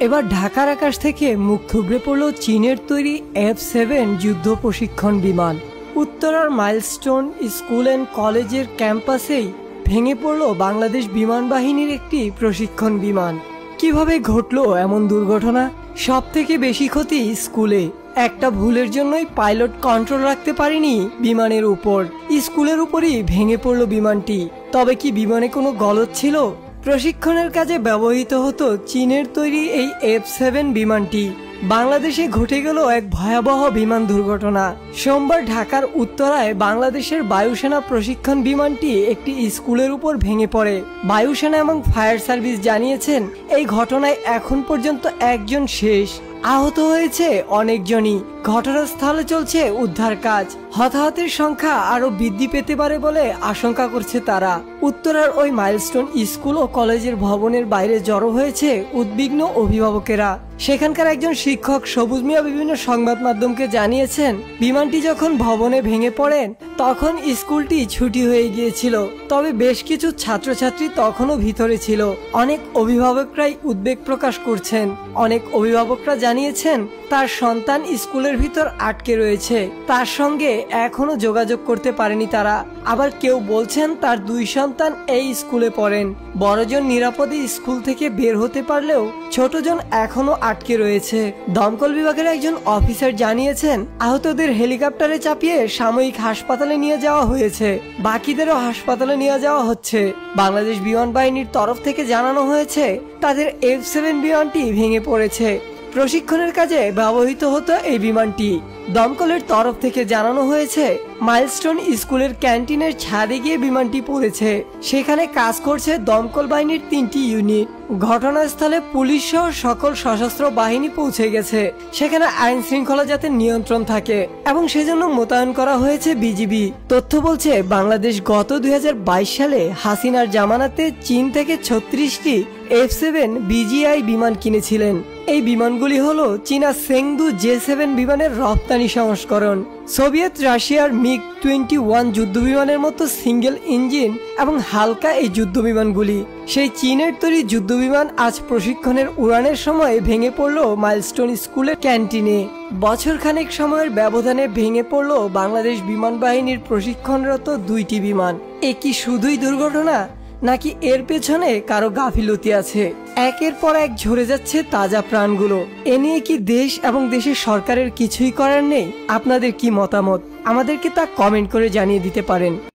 এবার ঢাকার আকাশ থেকে মুখ থুবড়ে পড়ল চীনের তৈরি F-7 যুদ্ধ প্রশিক্ষণ বিমান। উত্তরার মাইলস্টোন স্কুল অ্যান্ড কলেজের ক্যাম্পাসেই ভেঙে পড়ল বাংলাদেশ বিমান বাহিনীর একটি প্রশিক্ষণ বিমান। কিভাবে ঘটলো এমন দুর্ঘটনা? সব থেকে বেশি ক্ষতি স্কুলে। একটা ভুলের জন্যই পাইলট কন্ট্রোল রাখতে পারেনি বিমানের উপর। স্কুলের উপরই ভেঙে পড়ল বিমানটি। তবে কি বিমানে কোনো গলদ ছিল? প্রশিক্ষণের কাজে ব্যবহৃত হতো চীনের তৈরি এই F-7 বিমানটি। বাংলাদেশে ঘটে গেল এক ভয়াবহ বিমান দুর্ঘটনা। সোমবার ঢাকার উত্তরায় বাংলাদেশের বায়ুসেনা প্রশিক্ষণ বিমানটি একটি স্কুলের উপর ভেঙে পড়ে। বায়ুসেনা এবং ফায়ার সার্ভিস জানিয়েছেন, এই ঘটনায় এখন পর্যন্ত একজন শেষ, আহত হয়েছে অনেকজনই। ঘটনাস্থলে চলছে উদ্ধার কাজ। হতাহতের সংখ্যা আরো বৃদ্ধি পেতে পারে বলে আশঙ্কা করছে তারা। উত্তরার ওই মাইলস্টোন স্কুল ও কলেজের ভবনের বাইরে জড়ো হয়েছে উদ্বিগ্ন অভিভাবকেরা। সেখানকার একজন শিক্ষক সবুজ মিয়া বিভিন্ন সংবাদ মাধ্যমকে জানিয়েছেন, বিমানটি যখন ভবনে ভেঙে পড়েন তখন স্কুলটি ছুটি হয়ে গিয়েছিল, তবে বেশ কিছু ছাত্রছাত্রী তখনও ভিতরে ছিল। অনেক অভিভাবকরাই উদ্বেগ প্রকাশ করছেন। অনেক অভিভাবকরা জানিয়েছেন তার সন্তান স্কুলের ভিতর আটকে রয়েছে, তার সঙ্গে এখনো যোগাযোগ করতে পারেনি তারা। আবার কেউ বলছেন তার 2 সন্তান এই স্কুলে পড়েন। বড়জন নিরাপদে স্কুল থেকে বের হতে পারলেও ছোটজন এখনো আটকে রয়েছে। দমকল বিভাগের একজন অফিসার জানিয়েছেন, আহতদের হেলিকপ্টারে চাপিয়ে সাময়িক হাসপাতালে নিয়ে যাওয়া হয়েছে, বাকিদেরও হাসপাতালে নিয়ে যাওয়া হচ্ছে। বাংলাদেশ বিমান বাহিনীর তরফ থেকে জানানো হয়েছে তাদের F-7 বিমানটি ভেঙে পড়েছে। প্রশিক্ষণের কাজে ব্যবহৃত হতো এই বিমানটি। দমকলের তরফ থেকে জানানো হয়েছে, মাইলস্টোন স্কুলের ক্যান্টিনের ছাদে গিয়ে বিমানটি পড়েছে। সেখানে কাজ করছে দমকল বাহিনীর 3টি ইউনিট। ঘটনাস্থলে পুলিশ সহ সকল সশস্ত্র বাহিনী পৌঁছে গেছে। সেখানে আইন শৃঙ্খলা যাতে নিয়ন্ত্রণ থাকে এবং সেজন্য মোতায়েন করা হয়েছে বিজিবি। তথ্য বলছে, বাংলাদেশ গত 2022 সালে হাসিনার জামানাতে চীন থেকে 36টি F-7 বিজিআই বিমান কিনেছিলেন। এই বিমানগুলি হলো চীনা চেংদু J-7 বিমানের রপ্তানি সংস্করণ। সোভিয়েত রাশিয়ার MiG-21 যুদ্ধবিমানের মতো সিঙ্গেল ইঞ্জিন এবং হালকা এই যুদ্ধবিমানগুলি। সেই চীনের তৈরি যুদ্ধবিমান আজ প্রশিক্ষণের উড়ানের সময় ভেঙে পড়ল মাইলস্টোন স্কুলের ক্যান্টিনে। বছরখানেক সময়ের ব্যবধানে ভেঙে পড়ল বাংলাদেশ বিমান বাহিনীর প্রশিক্ষণরত 2টি বিমান। এ কি শুধুই দুর্ঘটনা, নাকি এর পেছনে কারো গাফিলতি আছে? একের পর এক ঝরে যাচ্ছে তাজা প্রাণগুলো। এ নিয়ে কি দেশ এবং দেশের সরকারের কিছুই করার নেই? আপনাদের কি মতামত? আমাদেরকে তা কমেন্ট করে জানিয়ে দিতে পারেন।